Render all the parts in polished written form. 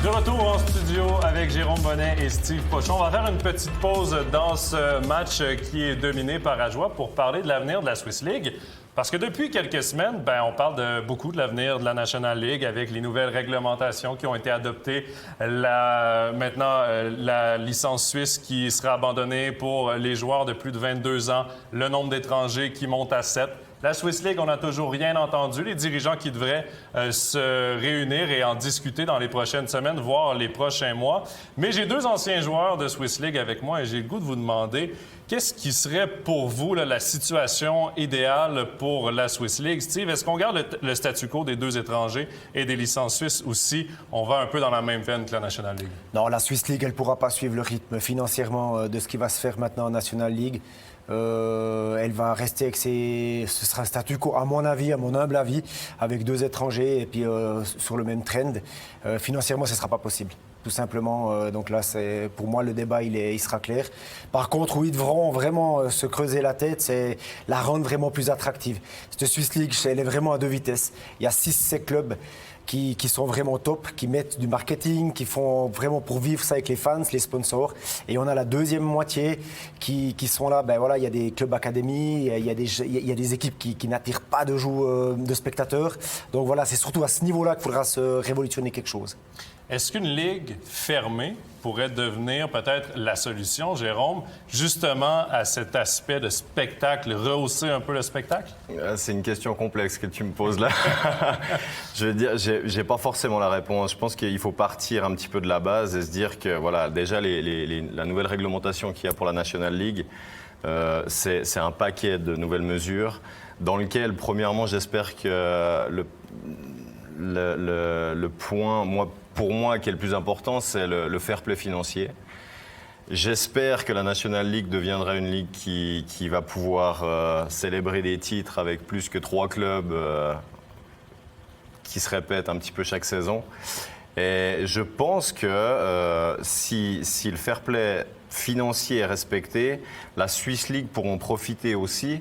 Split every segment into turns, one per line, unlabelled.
retour en studio avec Jérôme Bonnet et Steve Pochon. On va faire une petite pause dans ce match qui est dominé par Ajoie pour parler de l'avenir de la Swiss League. Parce que depuis quelques semaines, on parle beaucoup de l'avenir de la National League avec les nouvelles réglementations qui ont été adoptées. Maintenant, la licence suisse qui sera abandonnée pour les joueurs de plus de 22 ans, le nombre d'étrangers qui monte à 7. La Swiss League, on n'a toujours rien entendu. Les dirigeants qui devraient se réunir et en discuter dans les prochaines semaines, voire les prochains mois. Mais j'ai deux anciens joueurs de Swiss League avec moi et j'ai le goût de vous demander qu'est-ce qui serait pour vous la situation idéale pour la Swiss League? Steve, est-ce qu'on garde le statu quo des deux étrangers et des licences suisses ou si on va un peu dans la même veine que la National League?
Non, la Swiss League, elle ne pourra pas suivre le rythme financièrement de ce qui va se faire maintenant en National League. Elle va rester avec ce sera un statu quo, à mon avis, à mon humble avis, avec deux étrangers et puis sur le même trend. Financièrement, ce ne sera pas possible. Tout simplement, donc là, pour moi, le débat, il sera clair. Par contre, où ils devront vraiment se creuser la tête, c'est la rendre vraiment plus attractive. Cette Swiss League, elle est vraiment à deux vitesses. Il y a 6-7 clubs qui sont vraiment top, qui mettent du marketing, qui font vraiment pour vivre ça avec les fans, les sponsors. Et on a la deuxième moitié qui sont là. Il y a des clubs académies, il y a des équipes qui n'attirent pas de spectateurs. Donc voilà, c'est surtout à ce niveau-là qu'il faudra se révolutionner quelque chose.
Est-ce qu'une ligue fermée pourrait devenir peut-être la solution, Jérôme, justement à cet aspect de spectacle, rehausser un peu le spectacle?
C'est une question complexe que tu me poses là. Je veux dire, j'ai pas forcément la réponse. Je pense qu'il faut partir un petit peu de la base et se dire que voilà, déjà la nouvelle réglementation qu'il y a pour la National League, c'est un paquet de nouvelles mesures dans lequel, premièrement, j'espère que le point, pour moi, qui est le plus important, c'est le fair play financier. J'espère que la National League deviendra une ligue qui va pouvoir célébrer des titres avec plus que 3 clubs qui se répètent un petit peu chaque saison. Et je pense que si le fair play financier est respecté, la Swiss League pourra en profiter aussi.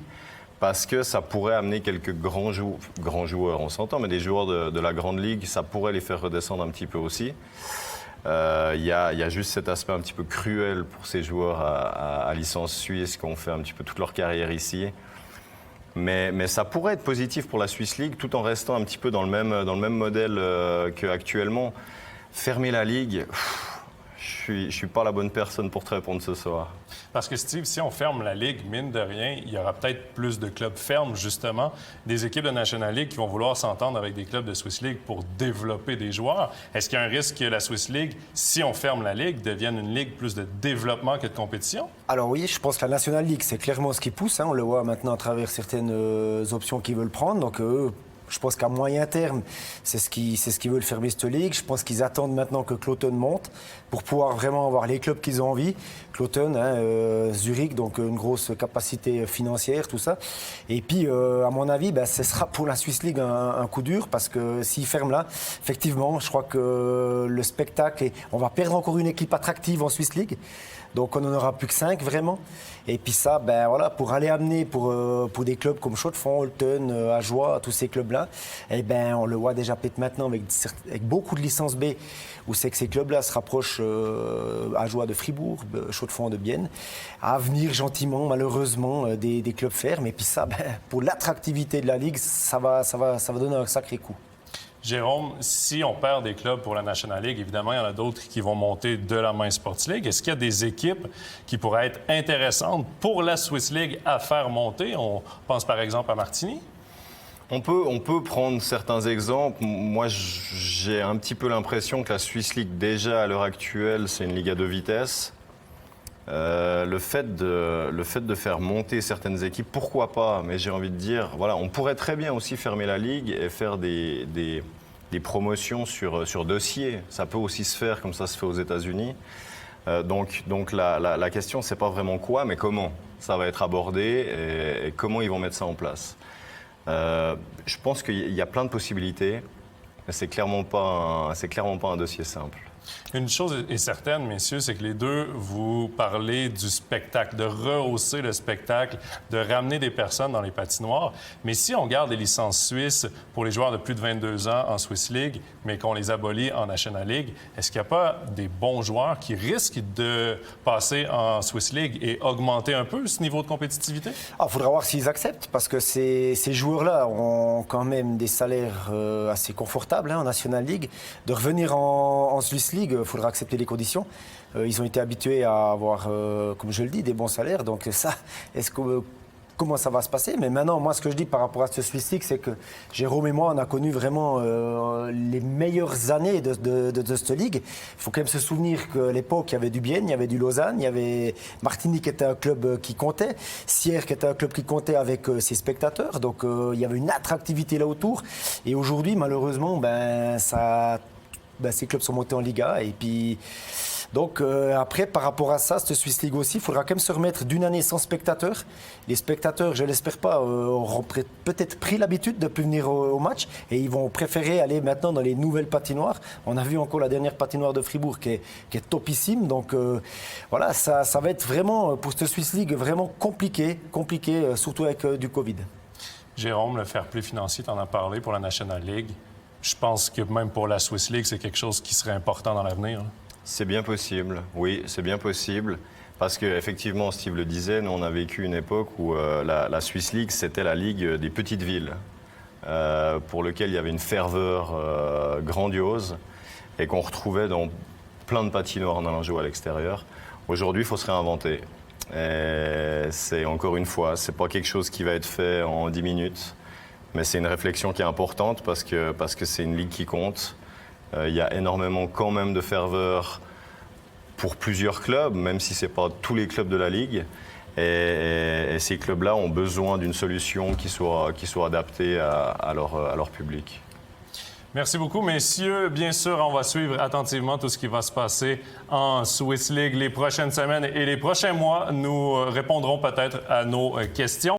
Parce que ça pourrait amener quelques grands joueurs, on s'entend, mais des joueurs de la Grande Ligue, ça pourrait les faire redescendre un petit peu aussi. Il y a juste cet aspect un petit peu cruel pour ces joueurs à licence suisse qui ont fait un petit peu toute leur carrière ici. Mais ça pourrait être positif pour la Swiss League tout en restant un petit peu dans le même modèle qu'actuellement. Fermer la Ligue, je suis pas la bonne personne pour te répondre ce soir.
Parce que, Steve, si on ferme la Ligue, mine de rien, il y aura peut-être plus de clubs fermes, justement, des équipes de National League qui vont vouloir s'entendre avec des clubs de Swiss League pour développer des joueurs. Est-ce qu'il y a un risque que la Swiss League, si on ferme la Ligue, devienne une ligue plus de développement que de compétition?
Alors oui, je pense que la National League, c'est clairement ce qui pousse. On le voit maintenant à travers certaines options qu'ils veulent prendre. Donc je pense qu'à moyen terme, c'est ce qu'ils veulent fermer cette ligue. Je pense qu'ils attendent maintenant que Cloton monte pour pouvoir vraiment avoir les clubs qu'ils ont envie. Cloton, Zurich, donc une grosse capacité financière, tout ça. Et puis, à mon avis, ce sera pour la Swiss League un coup dur parce que s'ils ferment là, effectivement, je crois que le spectacle, on va perdre encore une équipe attractive en Swiss League. Donc on n'en aura plus que 5 vraiment. Et puis ça, pour aller amener pour des clubs comme Chaux-de-Fonds, Holton, Ajoie, tous ces clubs-là, on le voit déjà peut-être maintenant avec beaucoup de licences B, où c'est que ces clubs-là se rapprochent Ajoie de Fribourg, Chaux-de-Fonds de Bienne, à venir gentiment, malheureusement, des clubs fermes. Et puis ça, pour l'attractivité de la Ligue, ça va donner un sacré coup.
Jérôme, si on perd des clubs pour la National League, évidemment, il y en a d'autres qui vont monter de la main Sports League. Est-ce qu'il y a des équipes qui pourraient être intéressantes pour la Swiss League à faire monter? On pense par exemple à Martigny.
On peut prendre certains exemples. Moi, j'ai un petit peu l'impression que la Swiss League, déjà à l'heure actuelle, c'est une ligue à 2 vitesses. Le fait de faire monter certaines équipes, pourquoi pas? Mais j'ai envie de dire, voilà, on pourrait très bien aussi fermer la ligue et faire des promotions sur dossier. Ça peut aussi se faire comme ça se fait aux États-Unis. Donc la question, c'est pas vraiment quoi, mais comment ça va être abordé et comment ils vont mettre ça en place. Je pense qu'il y a plein de possibilités, mais c'est clairement pas un dossier simple.
Une chose est certaine, messieurs, c'est que les deux, vous parlez du spectacle, de rehausser le spectacle, de ramener des personnes dans les patinoires. Mais si on garde les licences suisses pour les joueurs de plus de 22 ans en Swiss League, mais qu'on les abolit en National League, est-ce qu'il n'y a pas des bons joueurs qui risquent de passer en Swiss League et augmenter un peu ce niveau de compétitivité?
Il faudra voir s'ils acceptent, parce que ces joueurs-là ont quand même des salaires assez confortables en National League. De revenir en Swiss League, il faudra accepter les conditions. Ils ont été habitués à avoir, comme je le dis, des bons salaires. Donc ça, comment ça va se passer? Mais maintenant, moi, ce que je dis par rapport à ce Swiss League, c'est que Jérôme et moi, on a connu vraiment les meilleures années de cette ligue. Il faut quand même se souvenir qu'à l'époque, il y avait du Bienne, il y avait du Lausanne, il y avait Martigny qui était un club qui comptait, Sierre qui était un club qui comptait avec ses spectateurs. Donc il y avait une attractivité là autour. Et aujourd'hui, malheureusement, ces clubs sont montés en Liga. Et puis, donc après, par rapport à ça, cette Swiss League aussi, il faudra quand même se remettre d'une année sans spectateurs. Les spectateurs, je ne l'espère pas, auront peut-être pris l'habitude de ne plus venir au match et ils vont préférer aller maintenant dans les nouvelles patinoires. On a vu encore la dernière patinoire de Fribourg qui est topissime. Donc voilà, ça va être vraiment, pour cette Swiss League, vraiment compliqué, surtout avec du Covid.
Jérôme, le fair play financier, tu en as parlé pour la National League. Je pense que même pour la Swiss League, c'est quelque chose qui serait important dans l'avenir.
C'est bien possible, oui, c'est bien possible. Parce qu'effectivement, Steve le disait, nous on a vécu une époque où la Swiss League, c'était la ligue des petites villes, pour lequel il y avait une ferveur grandiose et qu'on retrouvait dans plein de patinoires en allant jouer à l'extérieur. Aujourd'hui, il faut se réinventer. Et c'est encore une fois, c'est pas quelque chose qui va être fait en 10 minutes, mais c'est une réflexion qui est importante parce que c'est une ligue qui compte. Il y a énormément quand même de ferveur pour plusieurs clubs, même si ce n'est pas tous les clubs de la Ligue. Et ces clubs-là ont besoin d'une solution qui soit adaptée à leur public.
Merci beaucoup, messieurs. Bien sûr, on va suivre attentivement tout ce qui va se passer en Swiss League les prochaines semaines et les prochains mois. Nous répondrons peut-être à nos questions.